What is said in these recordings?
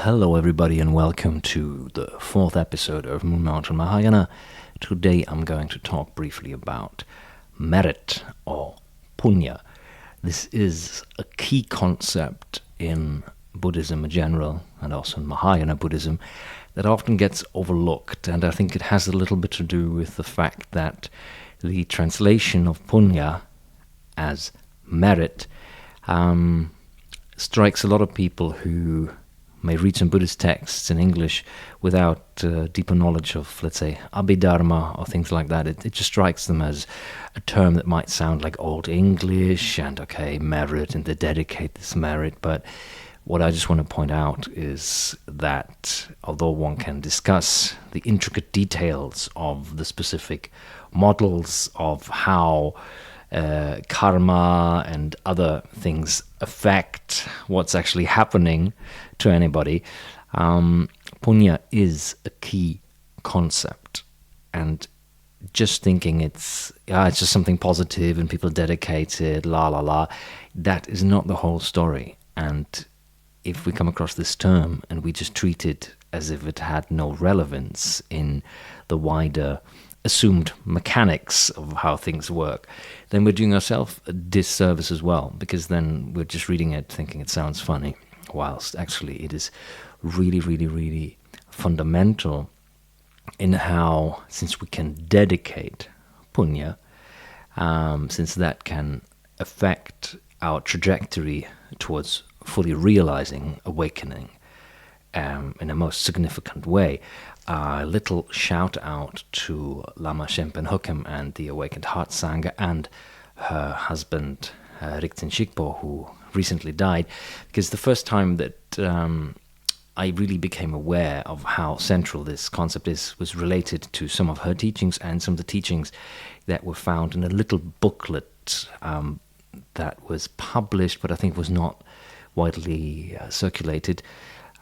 Hello everybody and welcome to the fourth episode of Moon Mountain Mahayana. Today I'm going to talk briefly about merit or punya. This is a key concept in Buddhism in general and also in Mahayana Buddhism that often gets overlooked, and I think it has a little bit to do with the fact that the translation of punya as merit strikes a lot of people who may read some Buddhist texts in English without deeper knowledge of, let's say, Abhidharma or things like that. It just strikes them as a term that might sound like Old English and, okay, merit, and they dedicate this merit. But what I just want to point out is that although one can discuss the intricate details of the specific models of how karma and other things affect what's actually happening to anybody, punya is a key concept. And just thinking it's just something positive and people dedicate it, that is not the whole story. And if we come across this term and we just treat it as if it had no relevance in the wider assumed mechanics of how things work, then we're doing ourselves a disservice as well, because then we're just reading it thinking it sounds funny, whilst actually it is really, really, really fundamental in how, since we can dedicate punya, since that can affect our trajectory towards fully realizing awakening in a most significant way. A little shout out to Lama Shenpen Hookham and the Awakened Heart Sangha and her husband Rinpoche Shikpo, who recently died, because the first time that I really became aware of how central this concept was related to some of her teachings and some of the teachings that were found in a little booklet that was published, but I think was not widely circulated,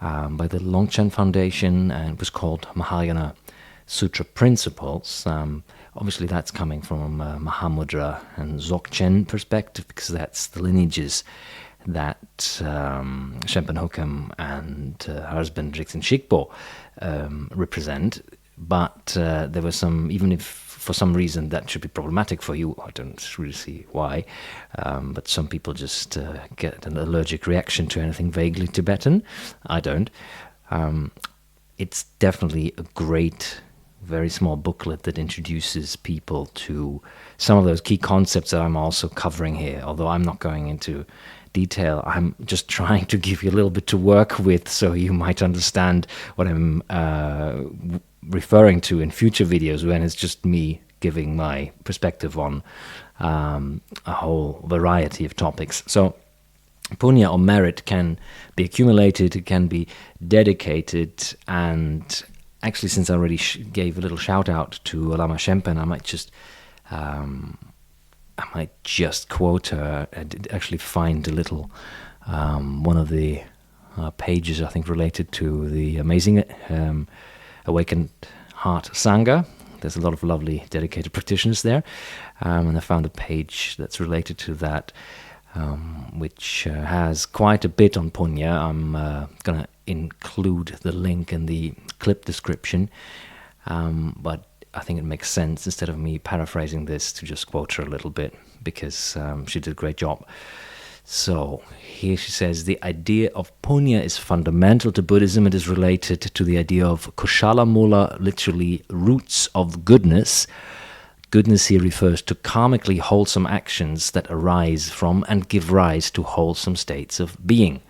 by the Longchen Foundation, and it was called Mahayana Sutra Principles. Obviously that's coming from a Mahamudra and Dzogchen perspective, because that's the lineages that Shenpen Hookham and her husband Rinpoche Shikpo represent. But there was some, even if for some reason that should be problematic for you, I don't really see why, but some people just get an allergic reaction to anything vaguely Tibetan. I don't. It's definitely a great, very small booklet that introduces people to some of those key concepts that I'm also covering here, although I'm not going into detail. I'm just trying to give you a little bit to work with so you might understand what I'm referring to in future videos, when it's just me giving my perspective on a whole variety of topics. So punya or merit can be accumulated, it can be dedicated, and actually, since I already gave a little shout out to Lama Shenpen, I might just quote her. I did actually find a little one of the pages, I think, related to the amazing Awakened Heart Sangha. There's a lot of lovely dedicated practitioners there, and I found a page that's related to that, which has quite a bit on punya. I'm going to include the link in the clip description, but I think it makes sense, instead of me paraphrasing this, to just quote her a little bit, because she did a great job. So here she says, the idea of punya is fundamental to Buddhism. It is related to the idea of kushala mula, literally roots of goodness. Goodness here refers to karmically wholesome actions that arise from and give rise to wholesome states of being.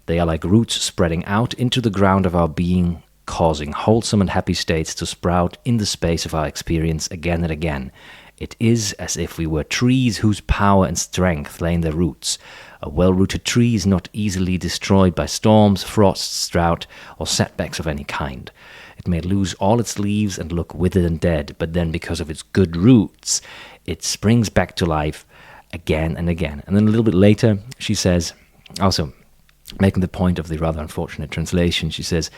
They are like roots spreading out into the ground of our being, causing wholesome and happy states to sprout in the space of our experience again and again. It is as if we were trees whose power and strength lay in their roots. A well-rooted tree is not easily destroyed by storms, frosts, drought, or setbacks of any kind. It may lose all its leaves and look withered and dead, but then because of its good roots, it springs back to life again and again. And then a little bit later, she says, also making the point of the rather unfortunate translation, she says,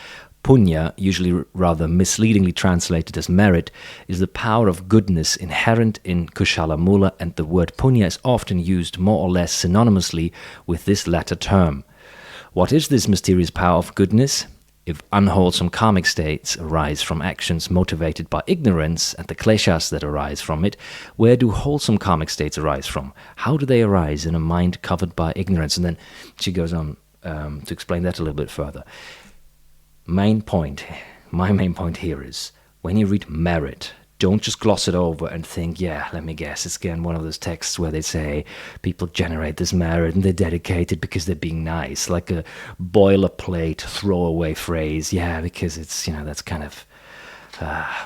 punya, usually rather misleadingly translated as merit, is the power of goodness inherent in kushala mula, and the word punya is often used more or less synonymously with this latter term. What is this mysterious power of goodness? if unwholesome karmic states arise from actions motivated by ignorance and the kleshas that arise from it, where do wholesome karmic states arise from? How do they arise in a mind covered by ignorance? And then she goes on to explain that a little bit further. My main point here is, when you read merit, don't just gloss it over and think, yeah, let me guess, it's again one of those texts where they say people generate this merit and they dedicate it because they're being nice, like a boilerplate throwaway phrase. Yeah, because it's, that's kind of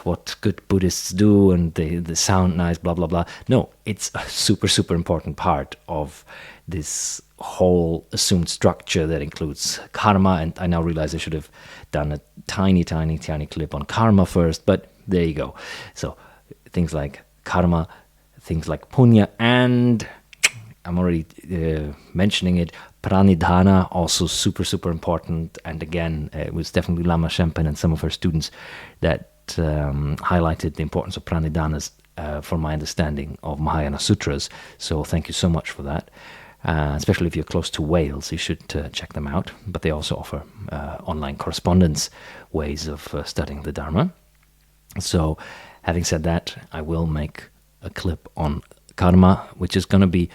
what good Buddhists do, and they sound nice, blah, blah, blah. No, it's a super, super important part of this whole assumed structure that includes karma. And I now realize I should have done a tiny clip on karma first, but there you go. So things like karma, things like punya, and I'm already mentioning it, pranidhana, also super, super important. And again, it was definitely Lama Shenpen and some of her students that highlighted the importance of pranidhanas for my understanding of Mahayana Sutras. So thank you so much for that. Especially if you're close to Wales, you should check them out. But they also offer online correspondence ways of studying the Dharma. So, having said that, I will make a clip on karma, which is going to be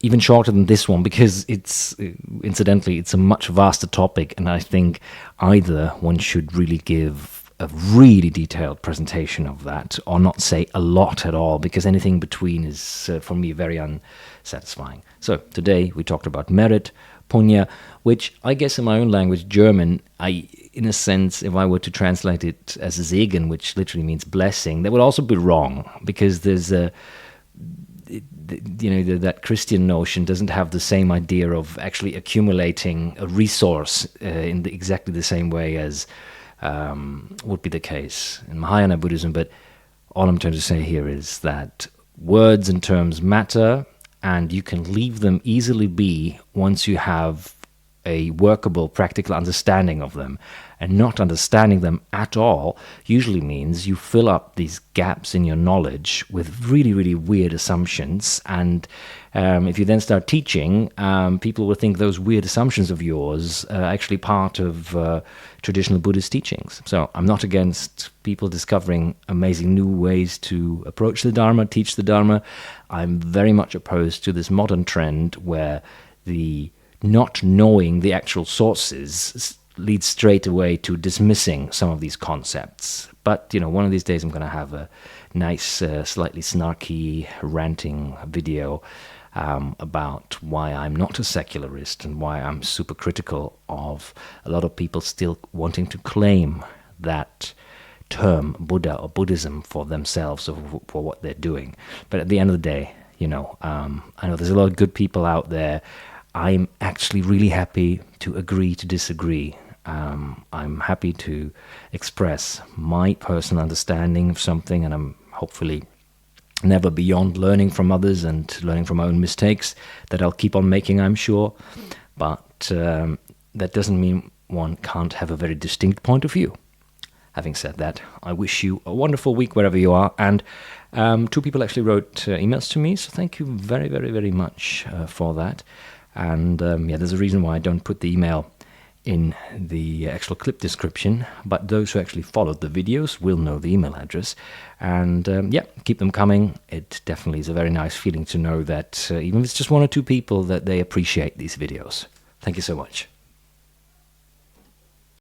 even shorter than this one, because incidentally, it's a much vaster topic, and I think either one should really give a really detailed presentation of that, or not say a lot at all, because anything between is, for me, very unsatisfying. So, today we talked about merit, punya, which I guess in my own language, German, in a sense, if I were to translate it as Segen, which literally means blessing, that would also be wrong, because there's that Christian notion doesn't have the same idea of actually accumulating a resource in exactly the same way as would be the case in Mahayana Buddhism. But all I'm trying to say here is that words and terms matter, and you can leave them easily be once you have a workable, practical understanding of them. And not understanding them at all usually means you fill up these gaps in your knowledge with really, really weird assumptions. And if you then start teaching, people will think those weird assumptions of yours are actually part of traditional Buddhist teachings. So I'm not against people discovering amazing new ways to approach the Dharma, teach the Dharma. I'm very much opposed to this modern trend where the not knowing the actual sources leads straight away to dismissing some of these concepts. But, one of these days I'm going to have a nice, slightly snarky, ranting video about why I'm not a secularist and why I'm super critical of a lot of people still wanting to claim that term Buddha or Buddhism for themselves or for what they're doing. But at the end of the day, I know there's a lot of good people out there. I'm actually really happy to agree to disagree. I'm happy to express my personal understanding of something, and I'm hopefully never beyond learning from others and learning from my own mistakes that I'll keep on making, I'm sure. But that doesn't mean one can't have a very distinct point of view. Having said that, I wish you a wonderful week wherever you are. And 2 people actually wrote emails to me, so thank you very, very, very much for that. And there's a reason why I don't put the email in the actual clip description, but those who actually followed the videos will know the email address. And keep them coming. It definitely is a very nice feeling to know that even if it's just 1 or 2 people, that they appreciate these videos. Thank you so much.